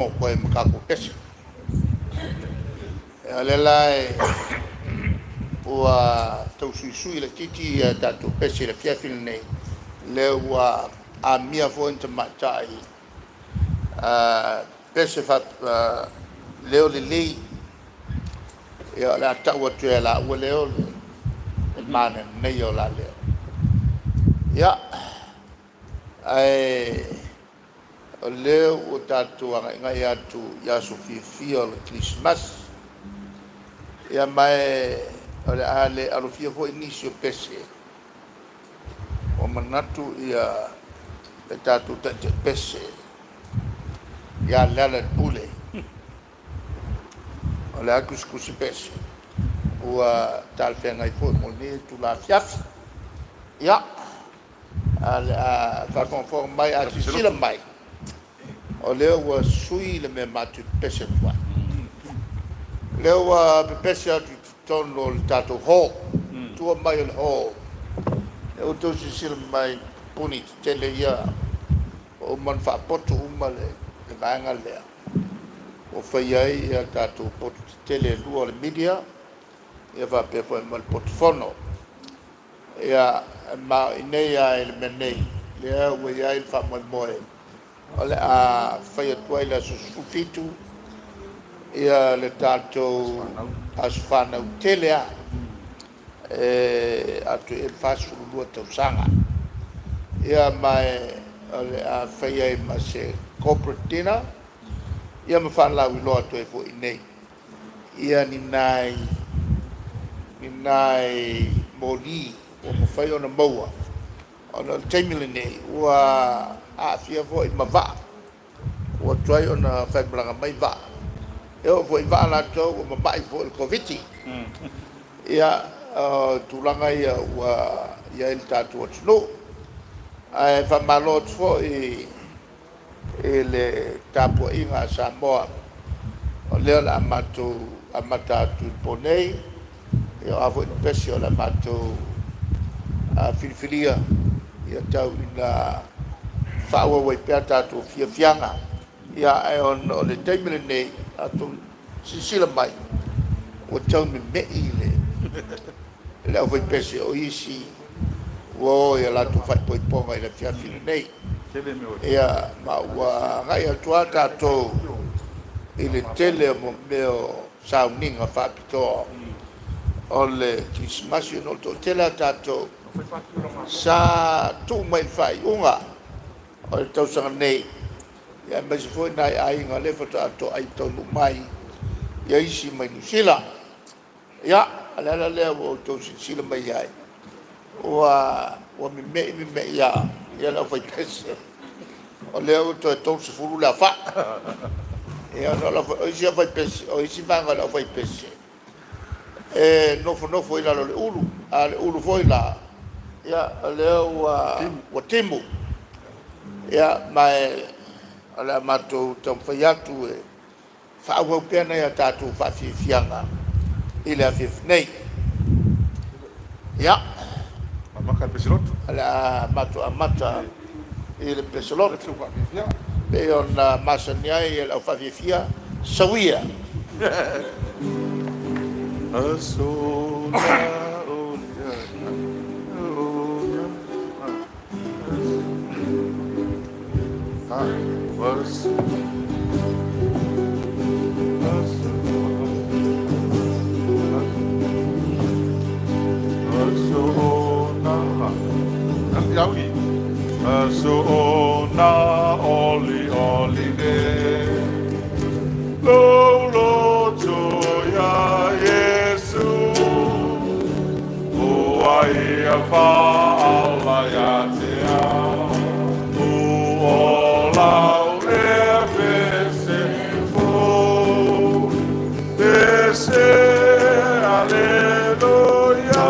koe makako pese. Alelai ua tau sui le titi tatu pese le fiafil nei le ua a mia fo inta matai pese fa leo le lei ia la tau atu e la ua leo le mana nei o la leo ia o leo o tatu ngai atu ia so fia le Christmas ia mai o le ale alofia fo inisio pese o manatu ia le tatu te pese ia lala pule o le akuskusi pese ua talfenga i fo mo ni tu la fiafi ia ale fa conforme mai a sila mai o leo ua sui le me matu pese fua leo ua pese atu tono le tatou ho tua mai le ho e o tau sisila mai puni tele ia o man whaapoto uma le vaenga lea o whai ai ia tatou poto tele lua le media ia whapefo e mal potofono ia ma inei ai le menei lea ua iai le whamoe moe o le a whai atua i la susufitu ia le tatou asfana tele a atu e fasu lua tausaga ia mai ole a whaia i ma se corporate dinner ia ma whalau i loa toi fo i nei ia ni nai moli o ma whai ona maua ona teimile nei ua a fia fo i ma vaa ua tuai ona whaimalanga mai vaa eo fo i vaa la tau o ma mai fo il COVID ia tulanga ia ua ia il tatu atunu ai fa malo fo i le tapu inga Samoa o leo la amata tu ponei ia avo in pesio la mato filifilia ia tau ina faua wai pea tatu fianga ia ai on o le taimile nei atu sisila mai o tau me mei le au vai pese o isi o ia la tu fai poi ponga i le fiafili nei ia ma ua ngai atua tatou i le tele mo meo sauninga whapitoa o le Christmas no to tele a tatou sa tu mai fai unga o le tausanga nei ia mai se foi nai ainga le fata ato ai tonu mai ia isi mai nusila ia ala le o to sila mai ai o mi me ia la foi pese o le o to se fulu la fa ia no la foi isi foi pese o isi vanga la foi pese no foi la le ulu foi la ia le o temu ia mai ala mato tam faiatu e fa o pena ia tatu fa fianga ile a nei ia maka pesilot ala mato amata ile pesilot pe ona masania ile a fia sawia Asona oli de lo joya Yesu o ai fa ala ya te o la pese fo pese aleluya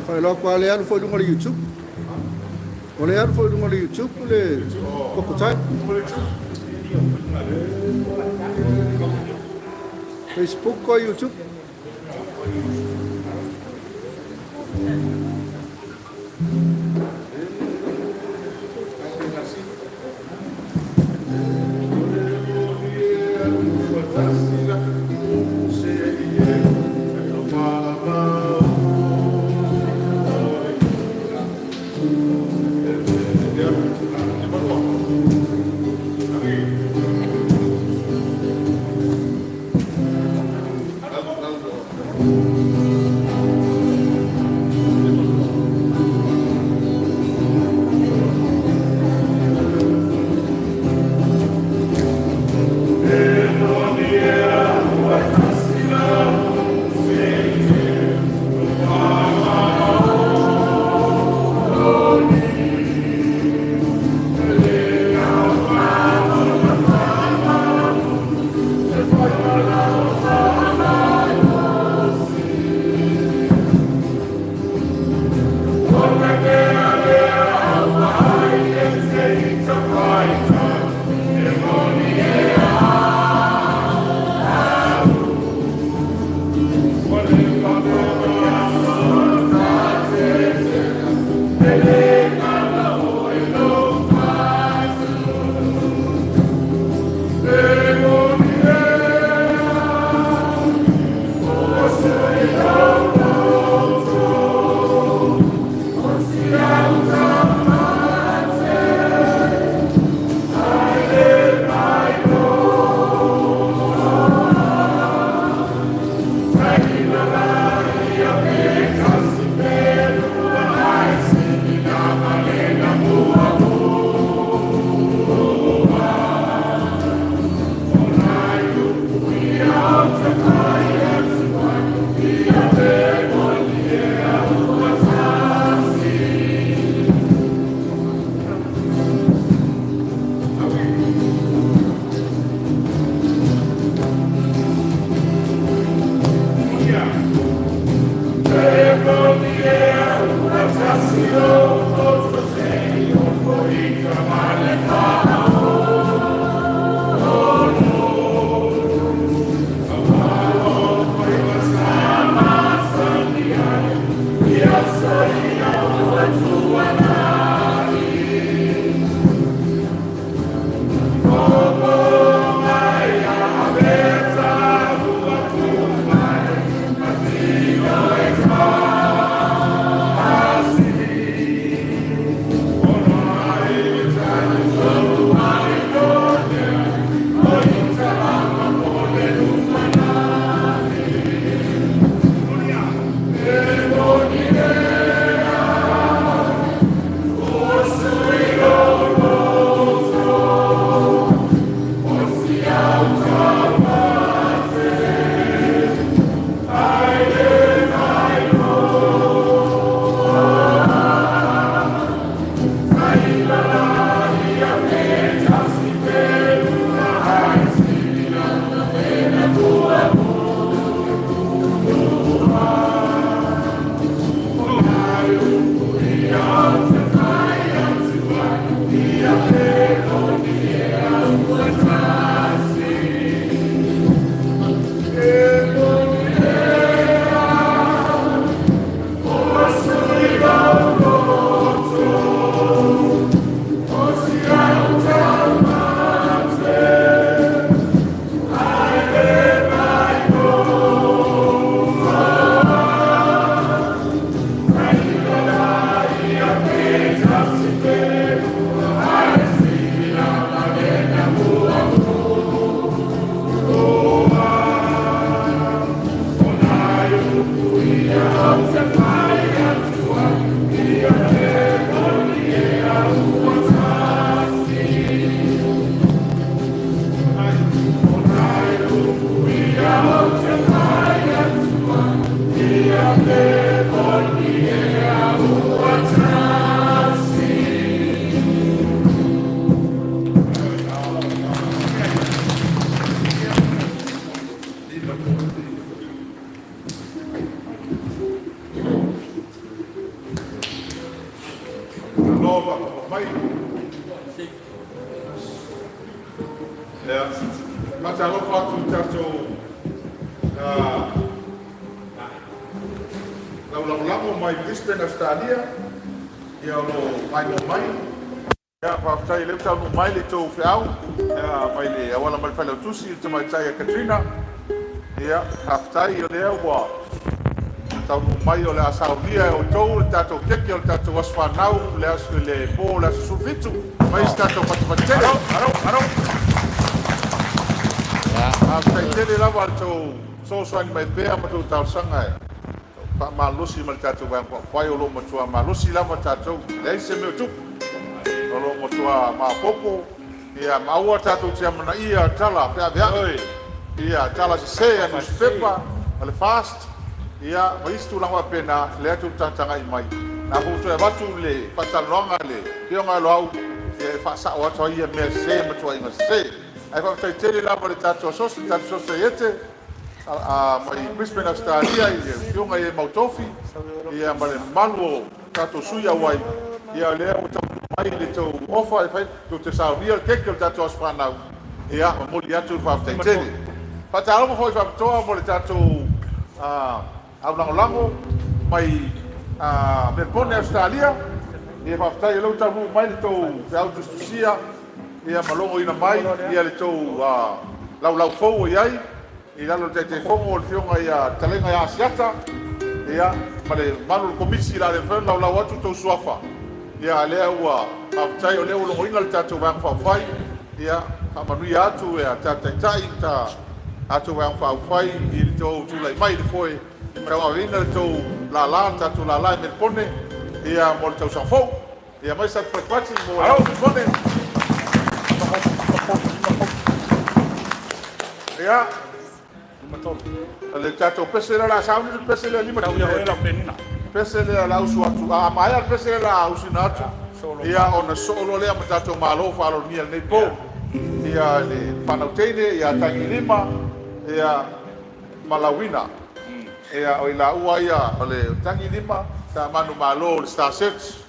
Fai logo kwa le anu foi lunga le YouTube. O le anu foi lunga le YouTube le koko tai. Facebook ko YouTube. Yeah. Nova, mai. Ya, macam apa tu cacu? Lau mai Brisbane Australia, ya lo mai. Ya, apa saya lepas tu mai le tu fiau, ya mai le awal mai falau tu si tu mai saya Katrina, ya apa saya le awal. Tau mai o le Saudia o tou tatou keke o tatou wasfanau le asu le po le asu fitu mai tatou patipatele aro a taitele lava tou so soani mai pea ma tou tausanga pa malusi ma tatou vai fai o lo matua malusi lava tatou le se me tu o lo matua ma popo ia maua tatou tia mana ia tala pea bea ia tala se anu fepa ale fast ia maistu langa pena le atu tanga mai na puto e batu le patalonga le pionga lo au e fa sa o to ia me se mo to ia se ai fa tai tele la por tato so yete a mai Brisbane Australia ia pionga e mautofi ia male malu tato suya wai ia le o to mai le to ofa e fa to te sa via ke ke tato spana ia mo li atu fa tai tele patalo mo fa to mo le tato au lango mai me pone Australia e whaftai lau tamu mai le tau te au justusia ia malongo ina mai ia le tau lau fou iai i lalo te fongo o le fionga ia talenga ia asiata ia ma le manu komisi la le when lau atu tau suafa ia lea ua whaftai o leo longo ina le tatou vang whawhai ia whamanui atu e a tataitai ta atu vang whawhai i le tau tulai mai le foe Kau awina tu lala tatu lala merpone ia mol tau safo ia mai sa prepati mo merpone ia le tatu pesela la sauni pesela lima pesela la usu atu a mai pesela la usu natu ia ona solo le tatu malo falo ni nei po ia le panautene ia tangi lima ia malawina ia o ila ua ia o le tangi lima sa manu malo le star search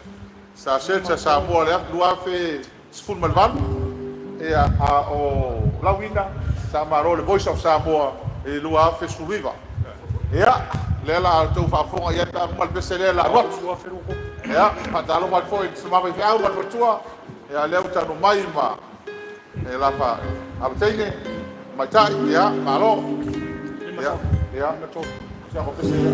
sa mua le lua fe sful malvan ia a o lawina sa malo le voice of Samoa e lua fe suriva ia le la tu fa fonga ia ta mal pesele la rot ia patalo mal foi se ma fe au mal tua ia le uta no mai ma e la fa abtene mata ia malo ia to siamo pesele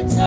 It's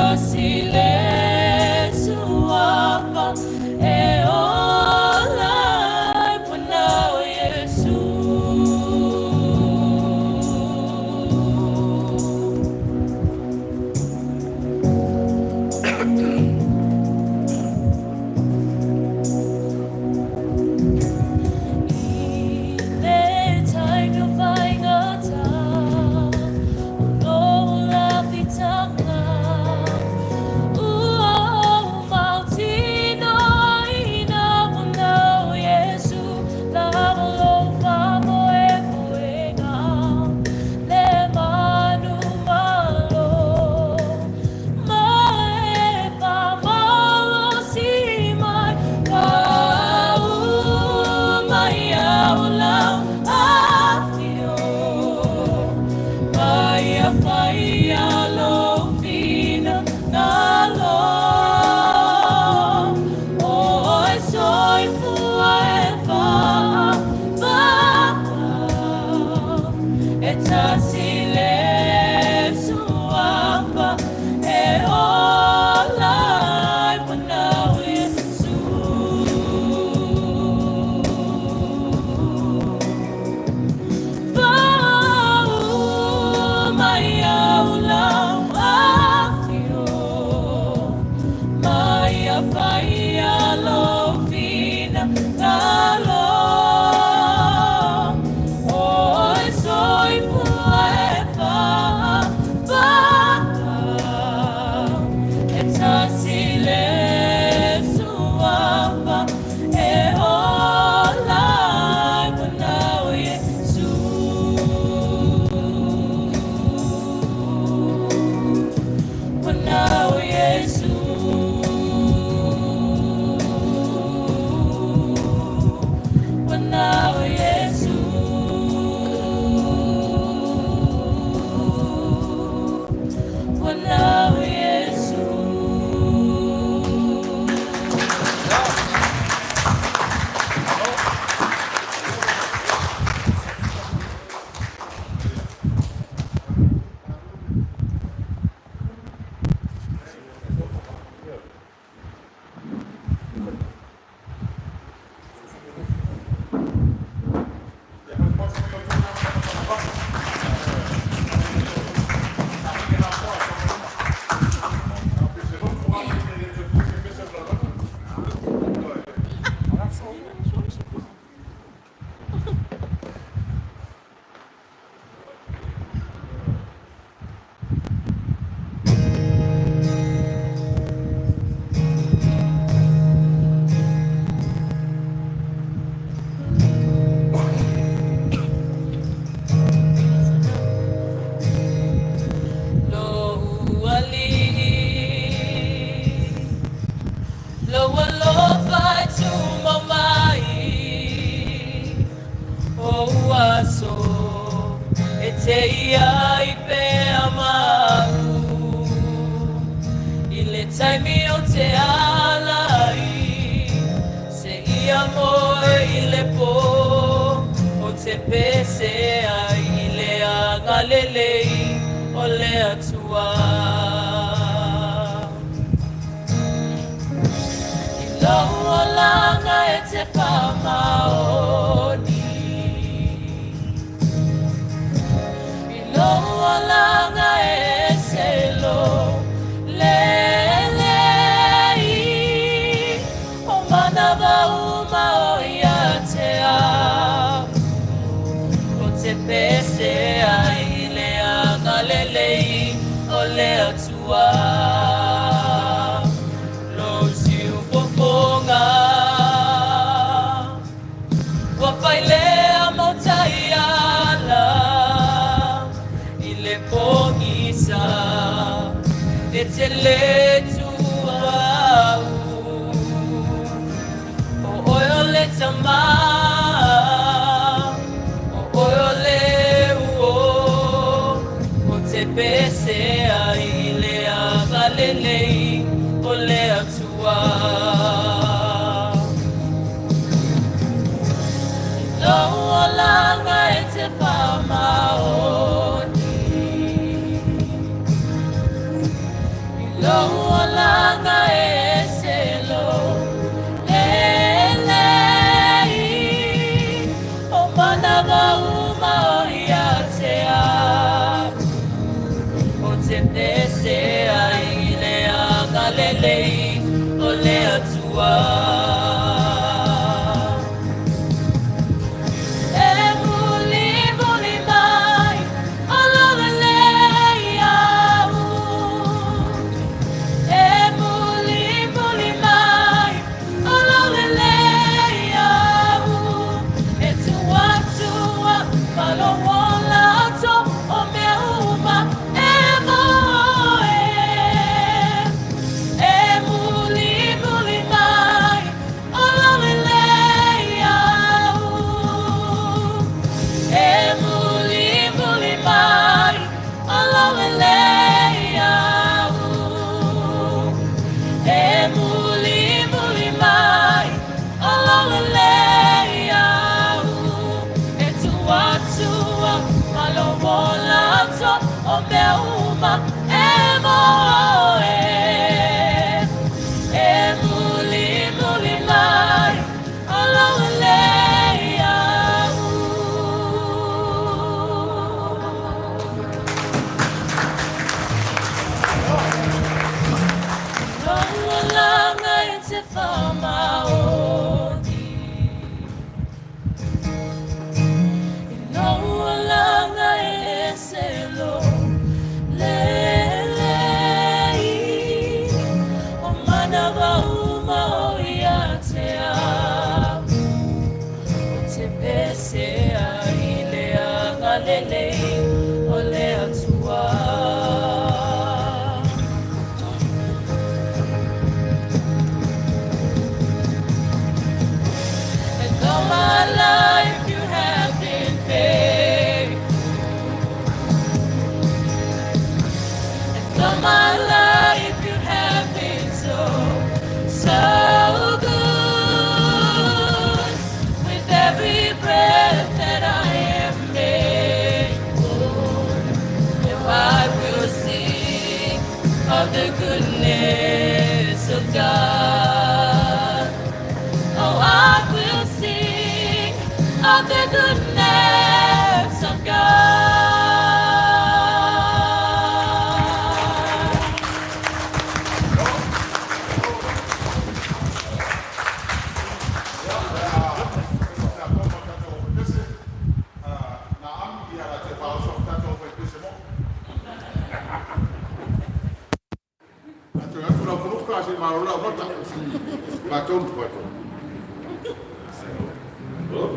Lo'olanga eselo lelei o managa uma o iatea o te pesea i le aga lelei o le atua the goodness of God. Oh, I will sing of the goodness of God.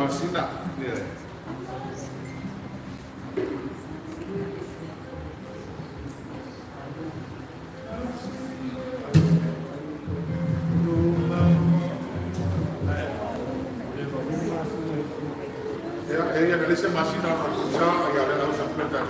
Masina. Ella le dice Masina a y ahora la usa cuenta de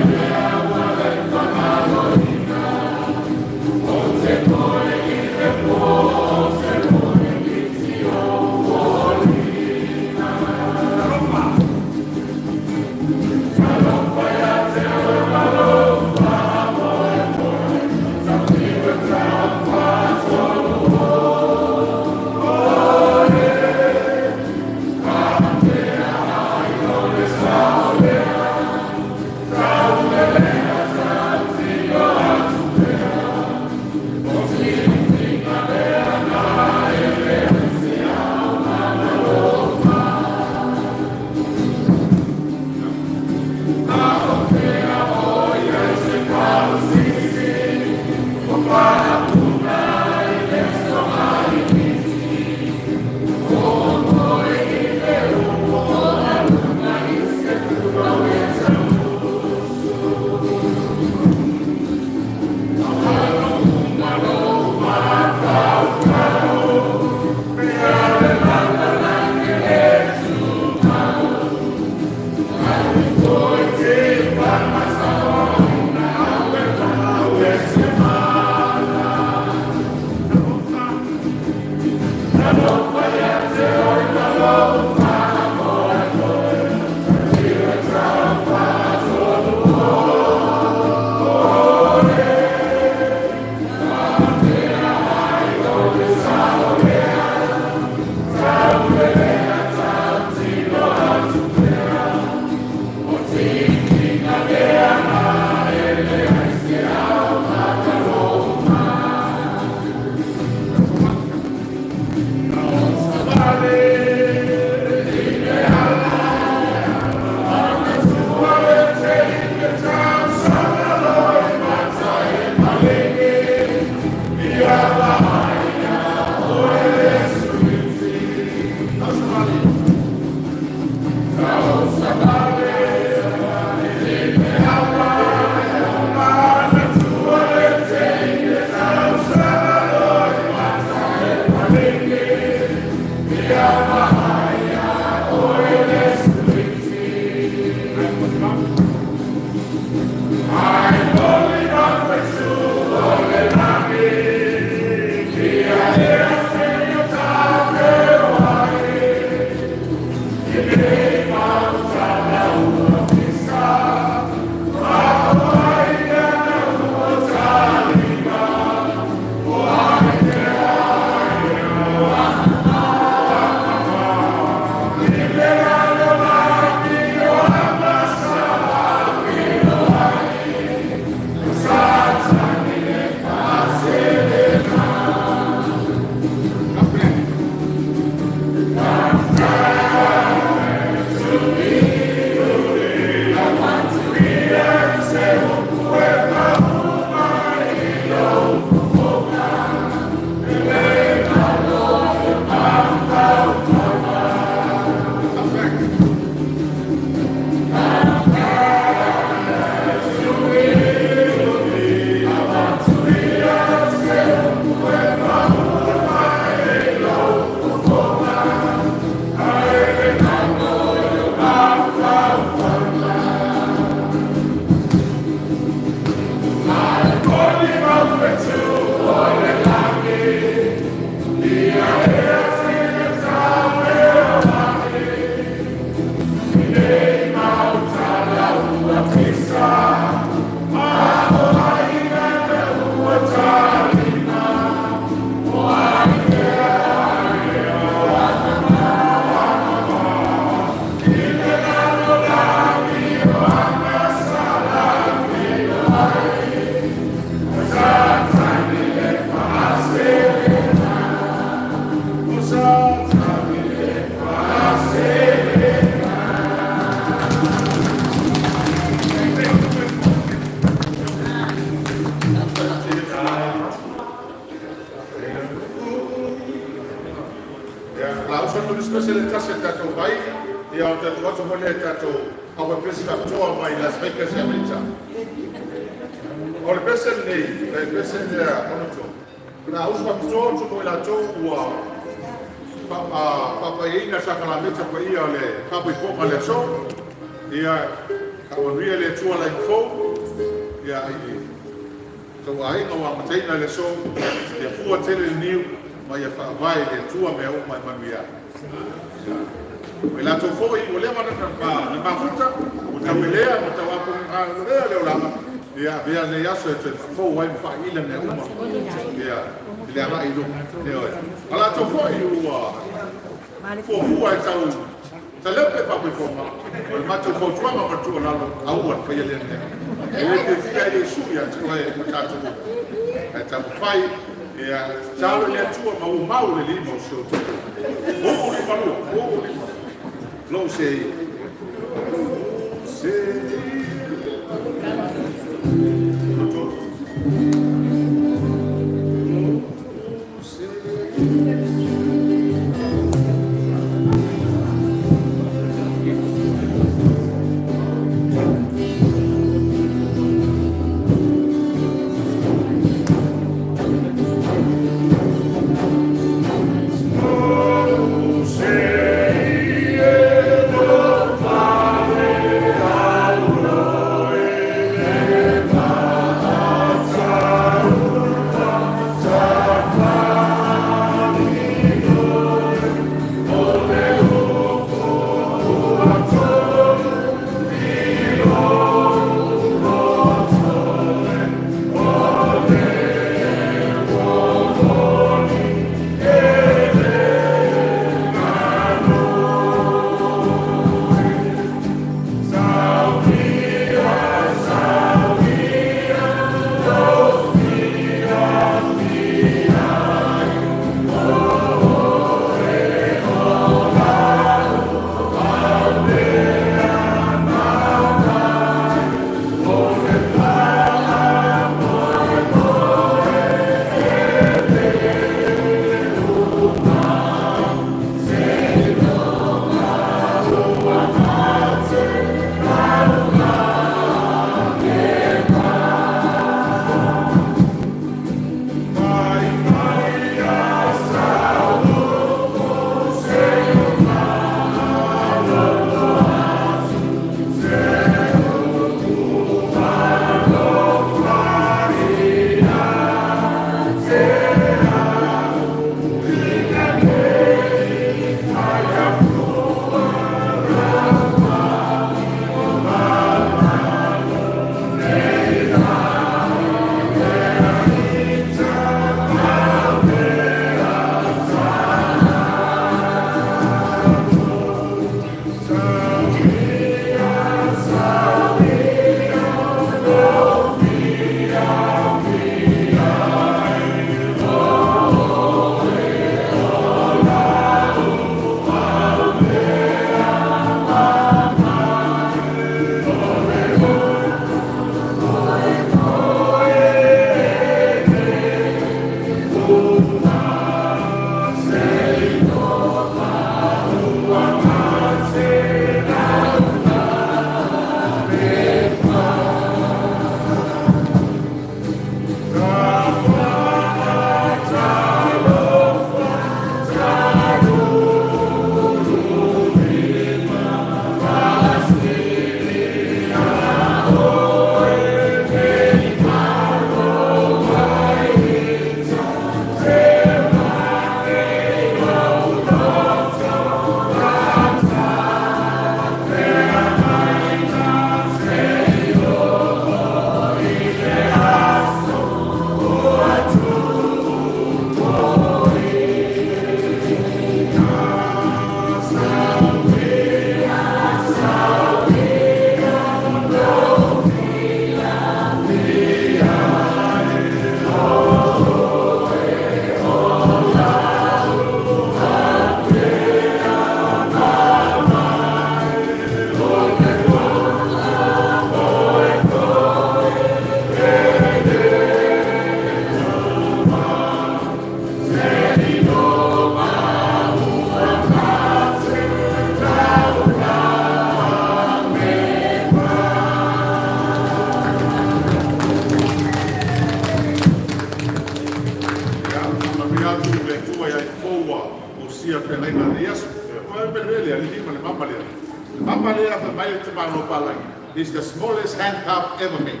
It's the smallest handcuff ever made.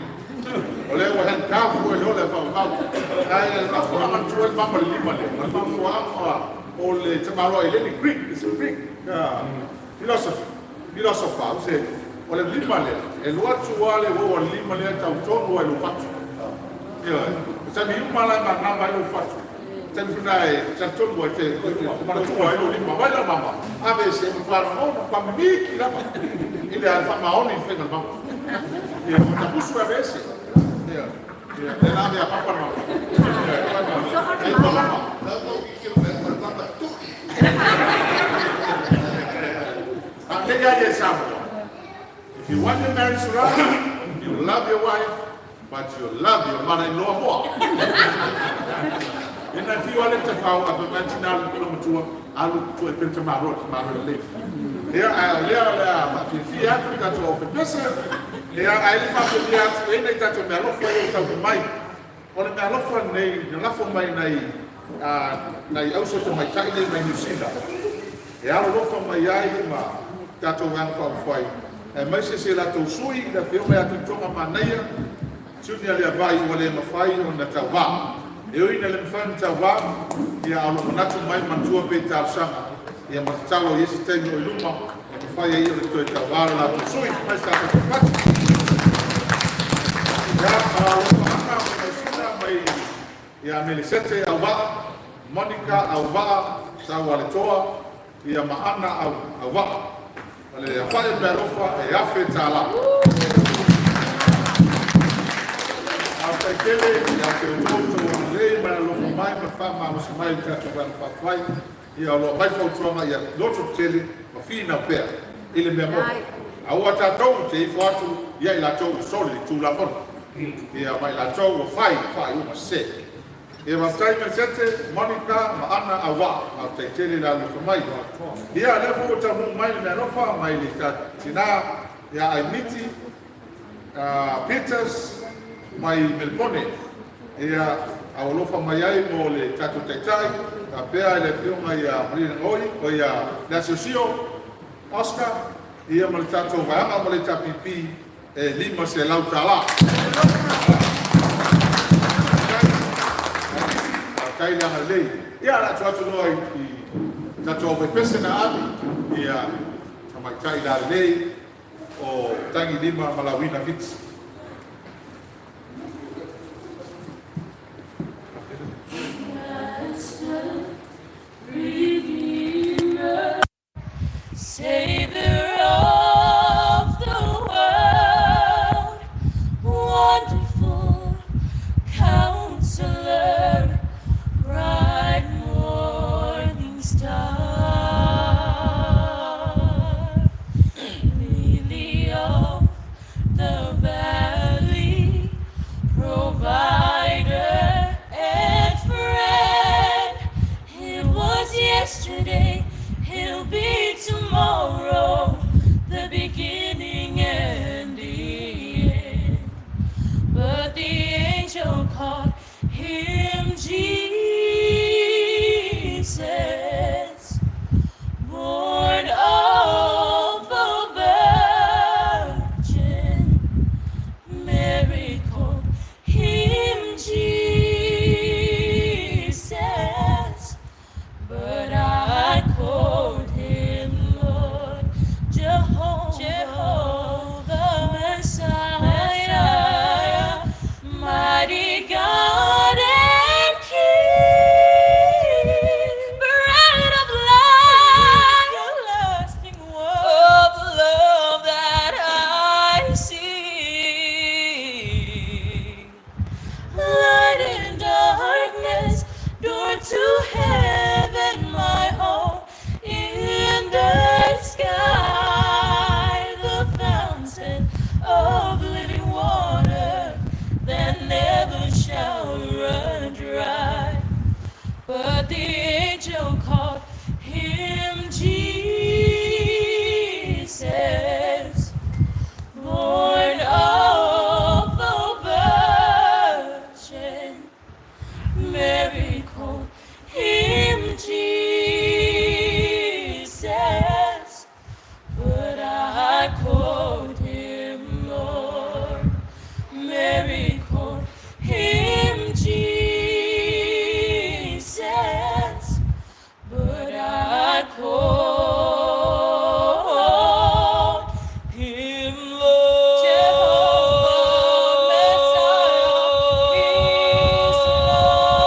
Ole wa handcuff wo ole fa fa. Ai ka ko man tuel mama lima le. Mama wa ole tamaro ile ni Greek, it's a Greek. Philosopher say ole lima le. El watu wale wo lima le ta utono wa lufatu. Sabi mala na namba ile lufatu. Sabi tunai chatono wa te ko mara tuwa ile lima wala mama. Ave se mpara kwa mbiki la. Ile alfa maoni fenga mama. Takusu abese. Tena ya papa mama. Mama. Ande ya sababu. If you want your marriage right, you love your wife, but you love your mother-in-law more. And if you want to go out of the national kilometer, I look to a picture of my road, here I live, if you have to go to the business, here I live up in the house, when they touch me, I look for you to the mic. When I look for me, the love for my also to my child in New Zealand. Here I look for my eye, that's a one from five. And my sister to sui, the film I have to talk about Naya, Junior Levi, William Fai on the Tava. You in the infant Tava, you are not to my Mantua Beta Sama. You must tell you, tell you, Luma, and fire you to Tava, to sui, my stuff. Ya Melisete Awa, Monica Awa, Sawaletoa, ya Mahana Awa. Ale ya fire berofa e ya fetala. After kele ya kemoto le ma lo mai ma fa ma mo mai ka to ban pa fai. Ya lo mai fo troma ya loto tele ma fina pe. Ile me mo. Awa ta to te foto ya ila to soli tu la fon. Ya mai la to fai uma se. E va stai Melisete, Monica, Maana Awa, a te tele la lo mai. Ia le fo ta mo mai me no fa mai le ta tina ya Aimiti Peters mai Melbourne. Ia a lo fa mai ai mo le tatu tai a pea le filma ya Brian Oi o ya la socio Oscar ia mo le tatu va mo le tapipi e lima se lautala. Kai la lei ia la tatu noi tatu o pese na abi ia sama kai la lei o tangi lima malawina vits Savior of the world, wonderful Counselor, bright morning star, lily of the valley, provider and friend. It was yesterday, he'll be tomorrow, the beginning and the end. But the angel called him Jesus, born of a virgin. Mary called him Jesus, but I called him Lord Jehovah Messiah, mighty God and King, bread of life, everlasting word of love that I see. Light in darkness, door to heaven, my home in the sky, the fountain of living water that never shall run dry. But the angel called him Jesus, born of a virgin. Mary called him Jesus, but I called him Lord. Mary called him Jesus, but I called him Lord. Jehovah Messiah, He's Lord.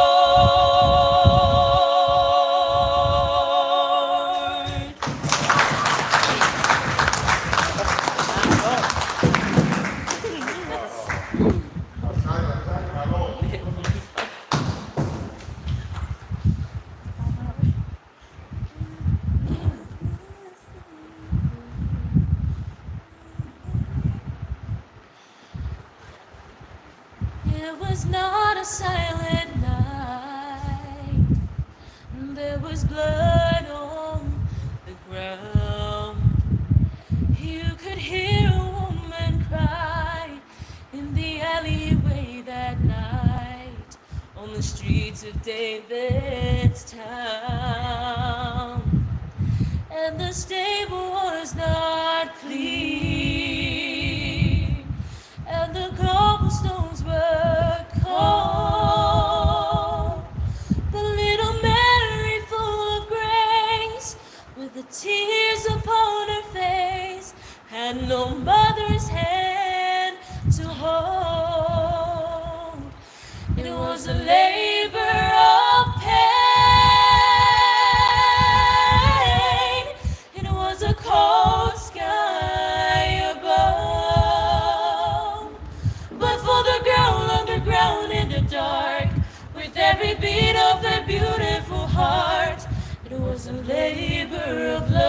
There was not a silent night. There was blood on the ground. You could hear a woman cry in the alleyway that night on the streets of David's town. And the stable was not clean, and the cobblestones were cold. But little Mary, full of grace, with the tears upon her face, had no mother's hand to hold. It was a labor of pain. It was a cold sky above. But for the girl underground in the dark, with every beat of her beautiful heart, it was a labor of love.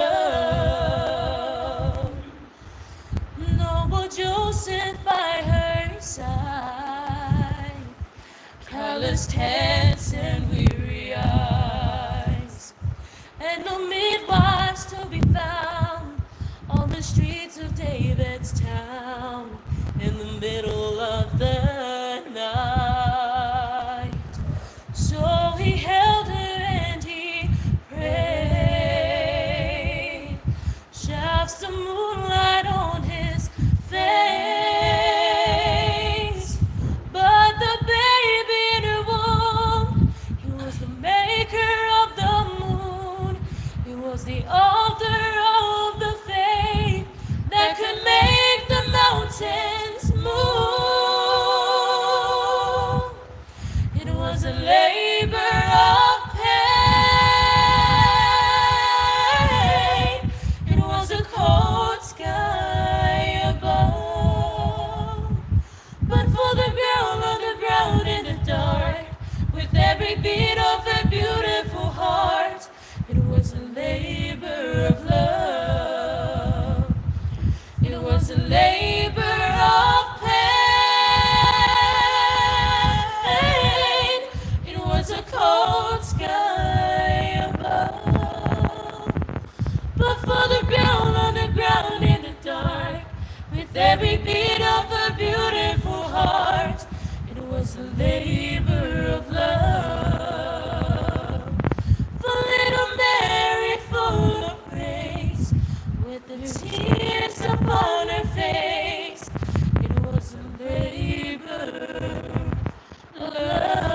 Noble Joseph by her side, calloused hands and weary eyes, and no midwives to be found on the streets of David's town in the middle of the night. So he held her and he prayed, shafts of moonlight on his face. But the baby in her womb, he was the maker of the moon. He was the author of the faith that could make the mountains move. It was a labor of pain. It was a cold sky above. But for the girl underground in the dark, with every beat of her beautiful heart, it was a labor of love. It was a labor of pain. It was a cold sky above. But for the girl underground in the dark, with every beat of her beautiful heart, it was a labor of love. For little Mary, full of grace, with the tears upon her face, it was a labor of love.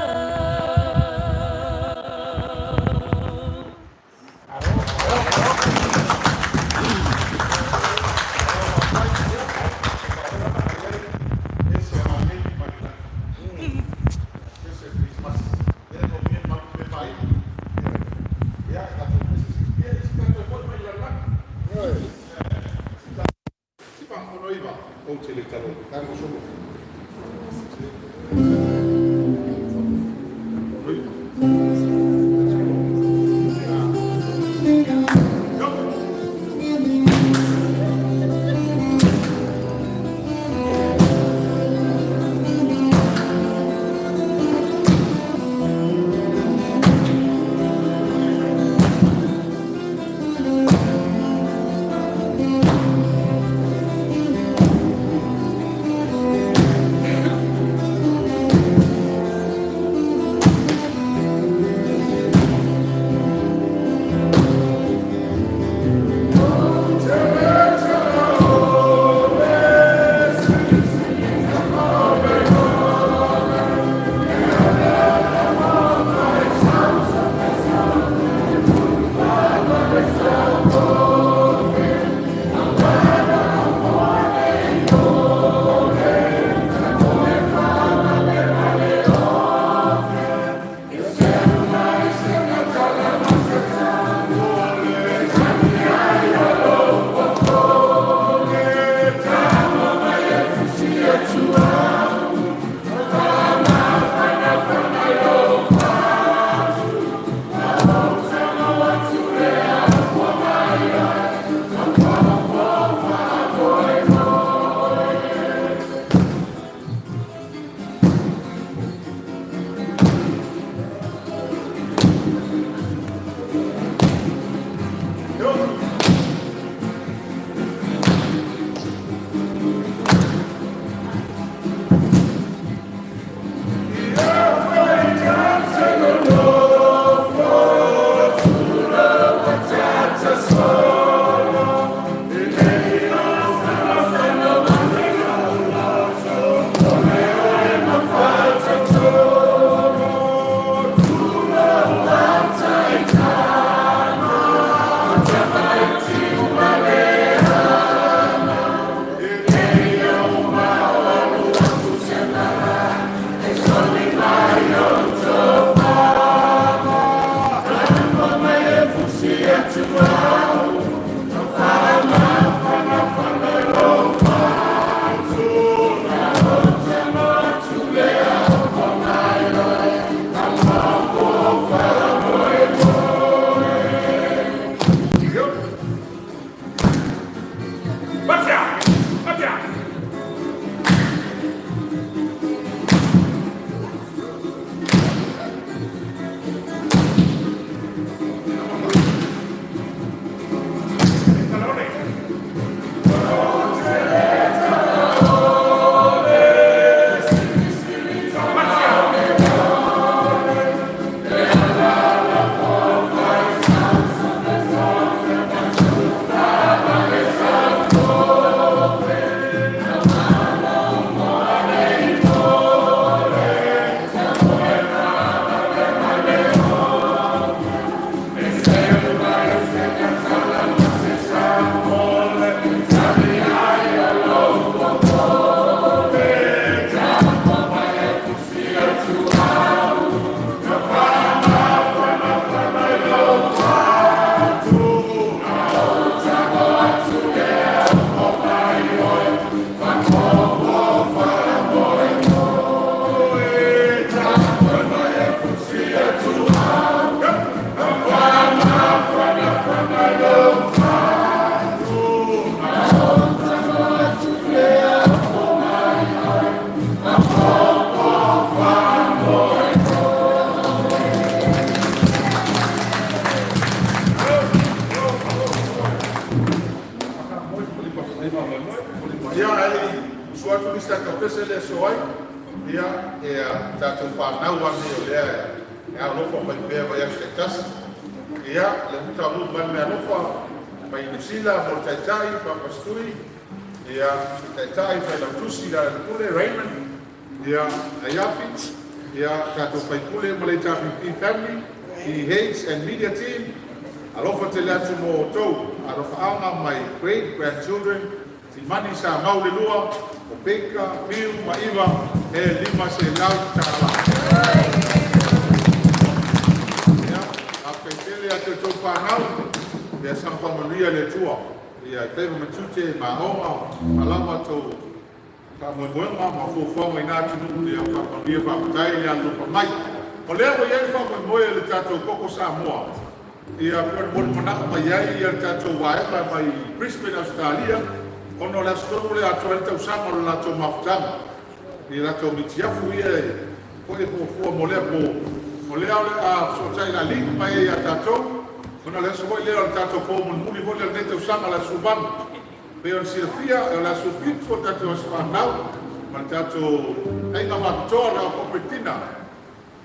Ia ai suatu bisa ka pese le soai ia ta tu pa na wa ni le ia lo fo mai be va ia stetas ia le muta lu man me lo fa mai ni sila mo tai tai pa pastui ia tai tai pa la tusi la kule Raymond ia ayafit ia ta tu pa kule mo le ta family the Hayes and media team alofa te le atu mo tou alofa anga my great grandchildren si mani sa mau le lua o peka piu maiva e lima se lau tala ya a petele atu tou whanau ia sa whamaria le tua ia tewa matute ma honga malama tou ka moemoenga ma fuafuanga ina tunu ia whamaria whamatai le alupa mai o lea wa iai whamamoe le tatou koko Samoa ia pon manaka mai ai ia tatou waepa mai Brisbane Australia ono la stolo le ato tau sama la to maftama ni la to mitiafu ia ko e ko mo le a so tai la link mai ia tatou ono la so le tatou ko mo muli vo le tau sama la suban pe on sirfia la sufit fo tatou spanau ma tatou ai na matora ko petina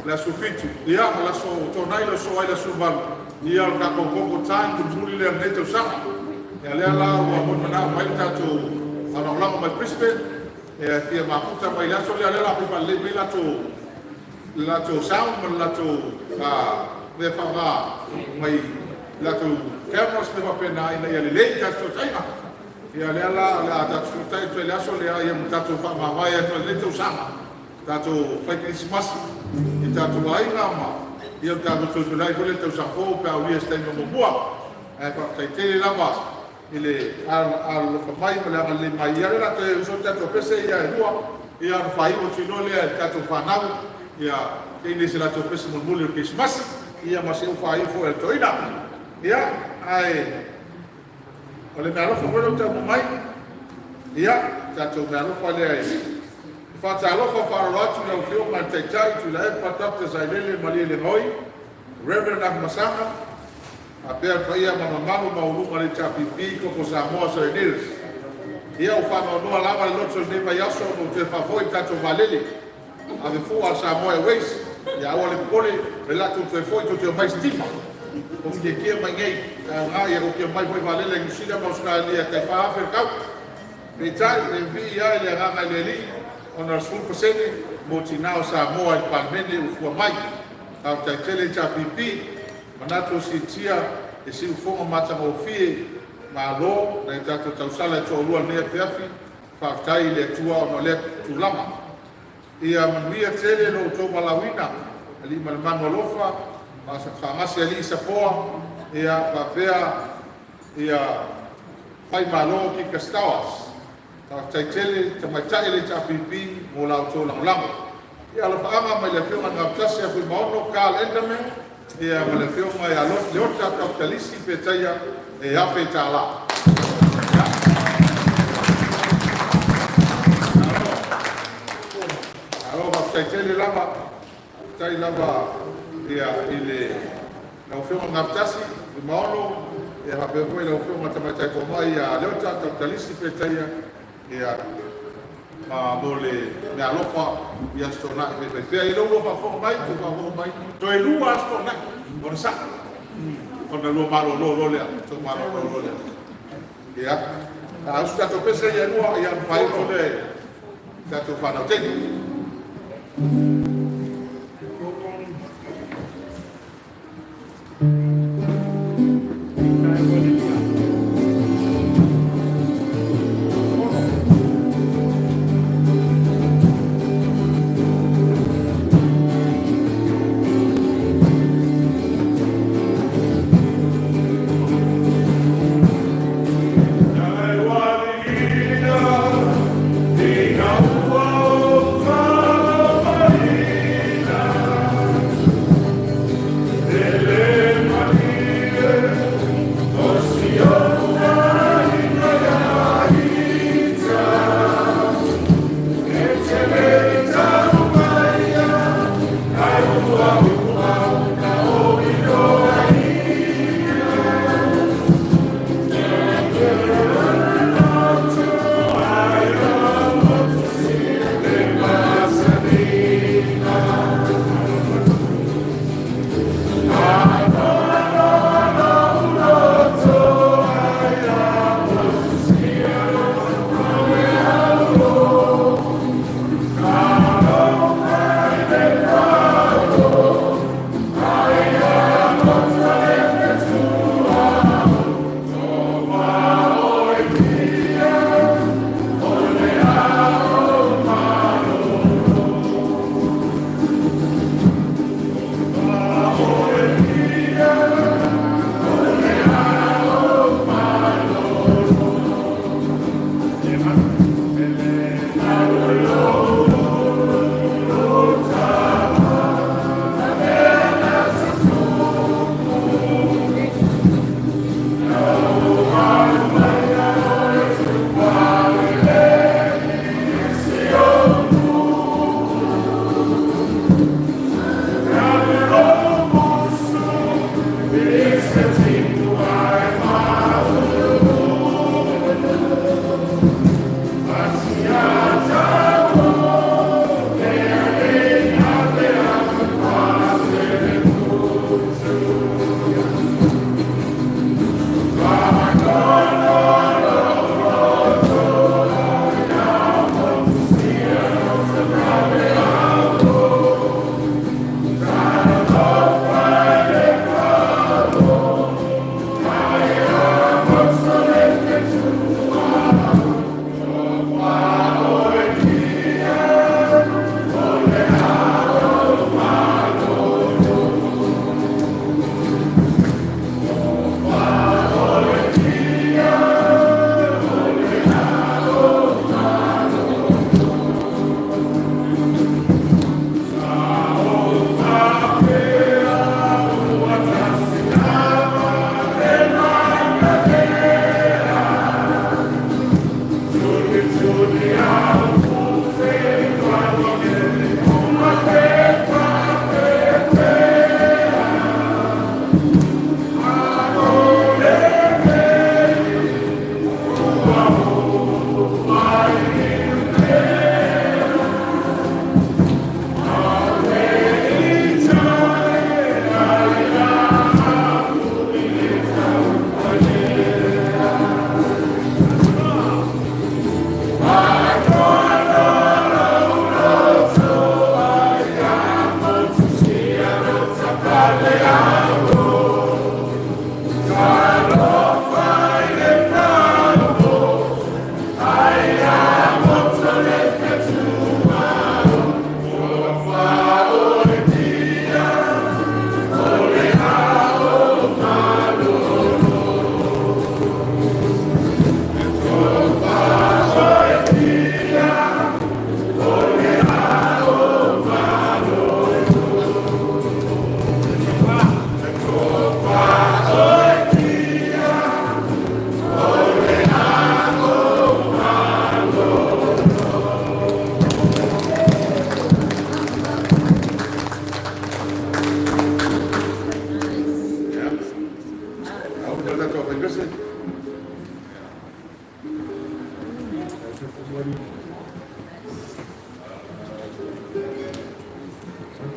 la sufitu ia la so to nai la so ai la suban ia ka ko tan ku muli le tau sama ya le ala wa mo na mai tatou ana la mai Brisbane e fia mafuta mai la so le ala pa le me la to sound la to me fa mai la to cameras me va pena ina ya le tatou taina ya le ala la tatou taito le so le ya mo tatou fa ma vai to le to sama tatou fa Christmas e tatou ai na ma ia tatou to lai ko le to sa fo pa wi sta mo bua e fa taitele la ma ile al mai pala le mai ia la te so te pese ia ia fai o tino le ta to fanau ia ini se la to pese mo mulu Christmas ia ma se fai fo el toina ia ai ole me alo fo lo ta mai ia ta to me alo fale ai fa ta lo fo fa lo tu lo fio ma te tai tu la pa ta te sai le mali le moi Reverend Ahmasanga a pea paia mamamamu mauruma le tapipi koko Samoa Soeniris. Ia o whamaunua lama le loto ne mai aso no te whawhoi tato valele. A me fua Samoa Airways. Ia awa le pole le lato te whoi to te mai stima. O mi kia mai ngei. Ngā ia ko kia mai whoi valele ngusina ma Australia kai wha Afrika. Me tai le vi ia le nganga le li. ona sul pasene mo tinao sa moa I palmene ufua mai au taitele tapipi manato si tia e si ufonga matanga o fie ma lo na tato tausala to lua nea peafi whaftai le tua o le tulama ia manuia tele no to malawina ali malmano lofa ma sa famasi ali sapoa ia papea ia pai malo ki kastawas ta taitele tamaitai le tapipi mo lau to lango ia la faama mai le fiona na tasi fu maono kal endame ia ma le fiona ia lo leota kapitalisi petaya e ape tala alo ba taitele lava tai lava ia ile la fiona na tasi fu maono ia ha pe foi la fiona tamaitai ko mai ia leota kapitalisi petaya ia ma mole me alofa ia stona pe pe ia lo fa fo mai tu fa fo mai to e lu a stona por sa con lo malo lo le to malo lo le ia a sta to pesa ia lu ia pai ko le ta to fa na te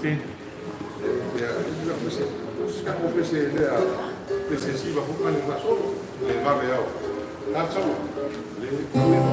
te. Ya, itu pues sekarang pues dia presensi bahu kan enggak solo. Le barrio. Kan solo. Ya.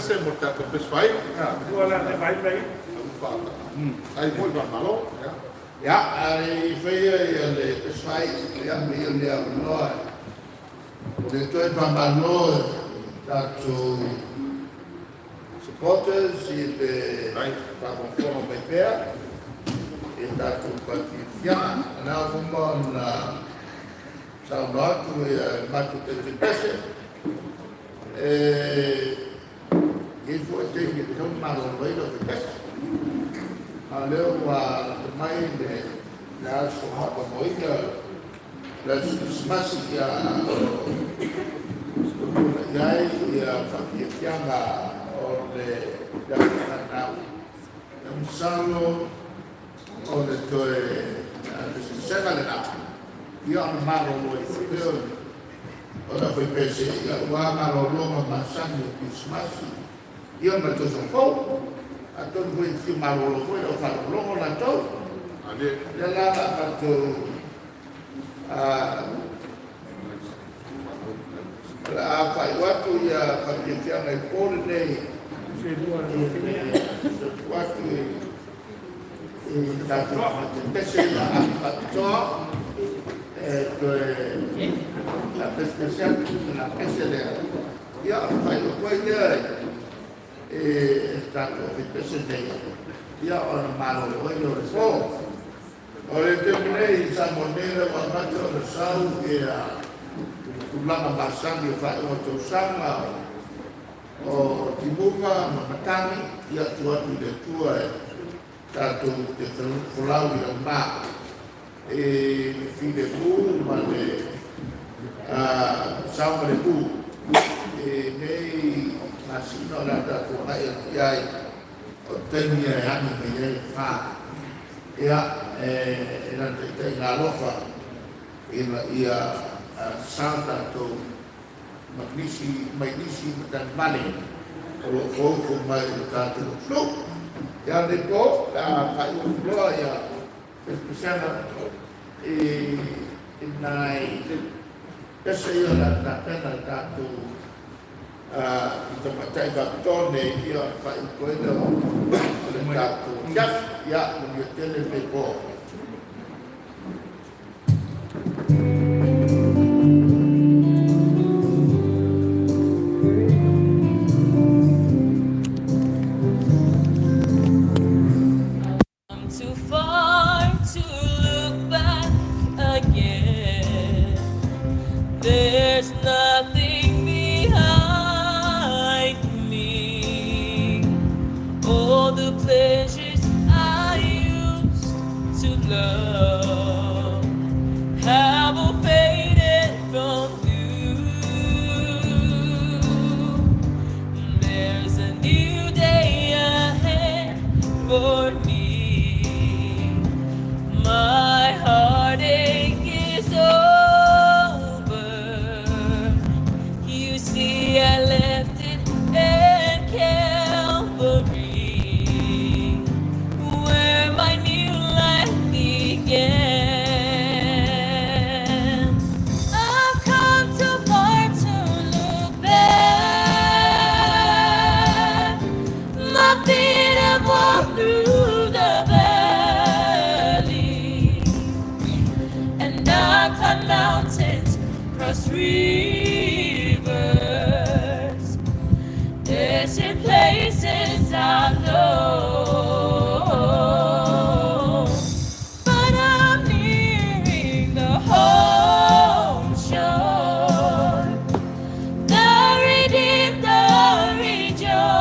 pese mo tatou pese fai. Tua la te vai mai. Ai foi ba malo. Ya, ai feia ia le pesfai, ia me ia le aloa. Le toi pamalo tatu supporters i le whakonfono mai pēr, e tatu whakiwhia, ana wuma na sauno atu e matu te pese. E fo te ki te tau maro wairo te pese. A leo wa te mai le aso hapa moika, le smasi ia iai ia whakiwhianga o le whakanau. E musalo o le toe le sega le nau. Ia ana maro o e whipeo. O la whi pese ia ua maro longa masani o kismasi. Ia ma tosa fau. A tonu hui ki maro lo hui o wharo longo na tau. Ale Le lana pato a whai watu ia whakiwhianga i kore nei. Watu i tatu te pese na apatoa. La pesquisa na pese lea. Ia whai o koe lea tato te pese nei. Ia o na maro lo hui o le fō. O le te minei sa monera wa mate o le sau e a kulanga masani o whae o tau sanga o timunga ma matani ia tuatu le tua e tātou te whulau i la mā e whine pū ma le sauma le pū e nei masina o la tātou hai ati ai o teni e anu me iei whā ia e na te ngā lofa ia santa to magnisi dan male o fofo mai o tātou flu ia ne ko la whai o floa ia especiana nai pesa ia la pena tātou i te matai baptone ia whai o koena o le tātou ia o tele me ko I'm too far to look back again. There's nothing behind me. All the pleasures I used to love have all faded from view. There's a new day ahead for me. My heartache is over. You see, I left it at Calvary, where my new life began. I've come too far to look back. My feet have walked through the valley, and I've climbed mountains, crossed rivers. There's in places I know, but I'm nearing the home shore. The redeemed are rejoicing,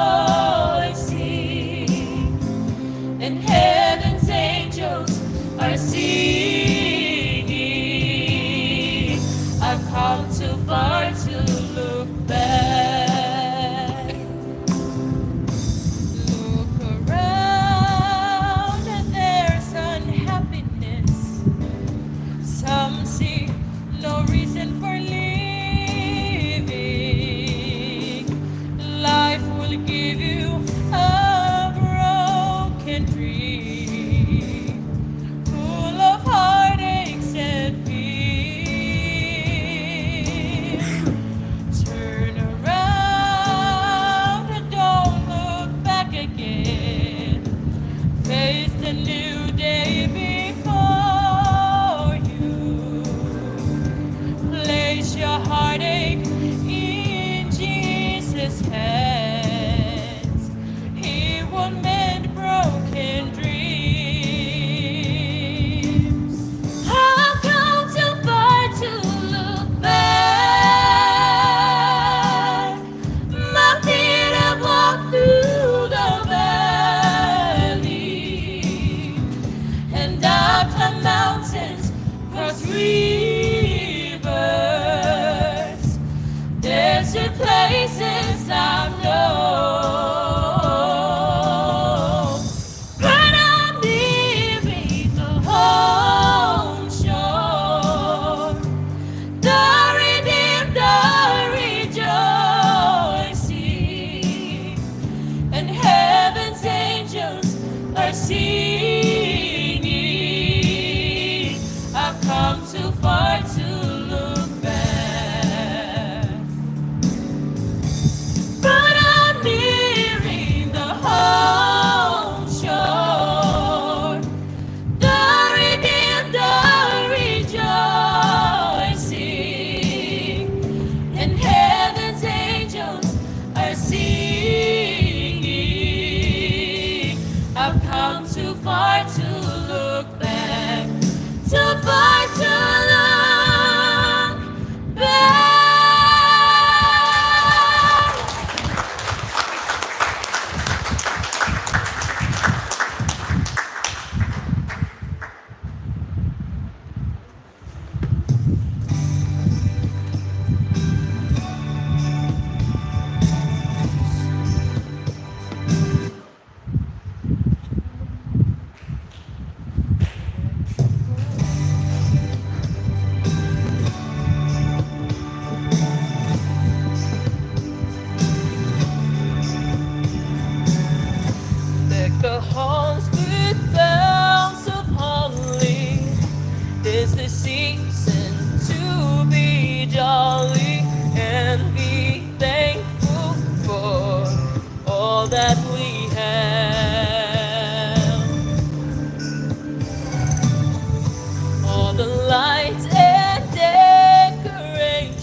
and heaven's angels are singing. I've come too far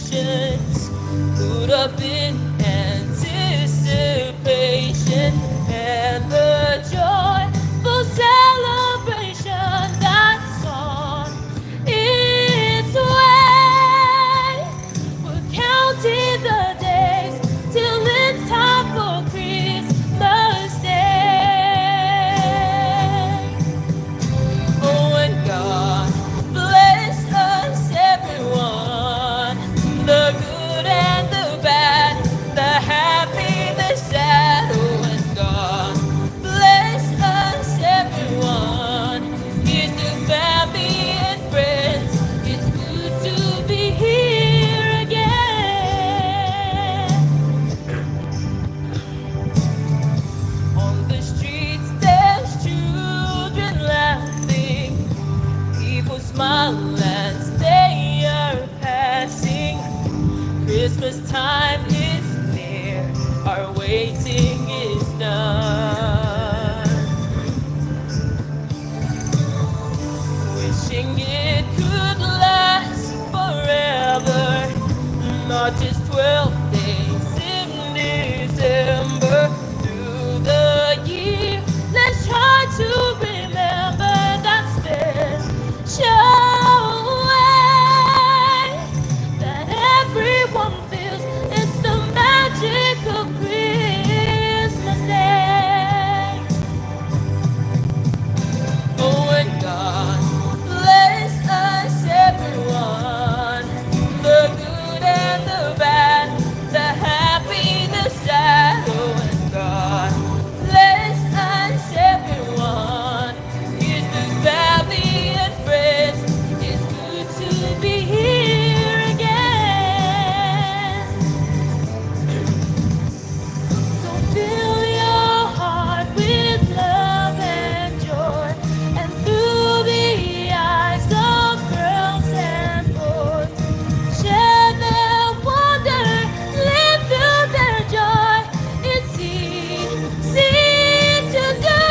generations, put up in anticipation and the joyful celebration that's on its way. We're counting the days till it's time for Christmas Day. Oh, and God bless us, everyone, the good and the bad, the happy, the sad. Oh, and God bless us, everyone. Here's to family and friends. It's good to be here again. On the streets, there's children laughing, people smile as they are passing. Christmas time is near, our waiting is done. Wishing it could last forever, not just 12 days in December. Through the year, let's try to remember that special way that everyone feels. It's the magic of Christmas Day. Oh, and God bless us, everyone, the good and the bad, the happy, the sad. Oh, and God bless us, everyone. Here's to family and friends. It's good to be here again. So fill your heart with love and joy, and through the eyes of girls and boys, share their wonder, live through their joy. It's easy to do.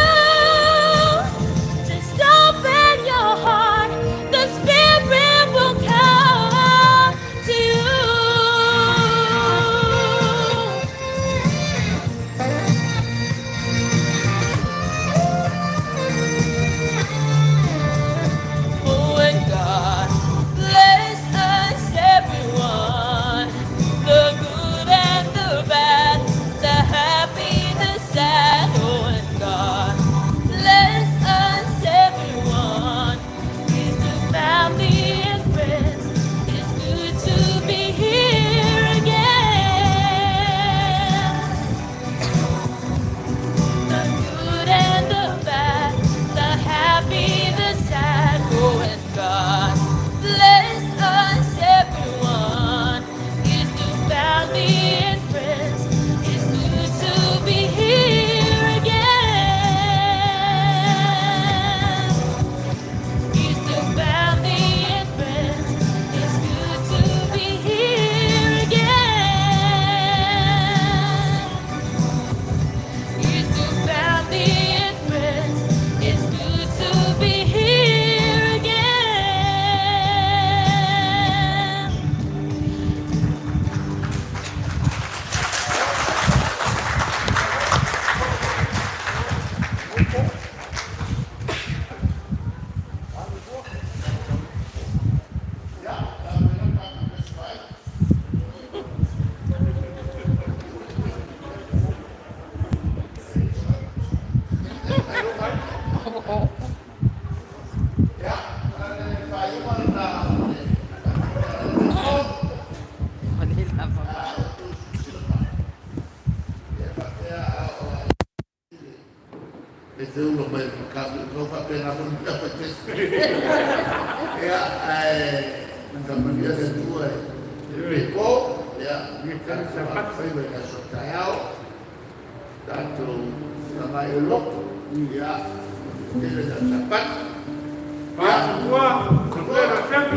Just open your heart, the Spirit will come to you. Oh, and God bless us, everyone, the good and the bad, the happy, the sad. Oh, and God bless us, everyone. Here's to family and friends. It's good to be here again. The good and the bad, the happy, the sad. Oh, and God bless us, everyone. Here's to family and friends. It's good to be here again. Here's to family and friends. It's good to be here again. Here's to family and friends. It's good to be here again. Itu lebih kami kau pakai nama dapat tes. Ya, nama dia kedua. Rico, ya, kan sempat saya berkasut kayau. Dan tu nama elok, ya, dia dah sempat. Pak semua, semua dah siap.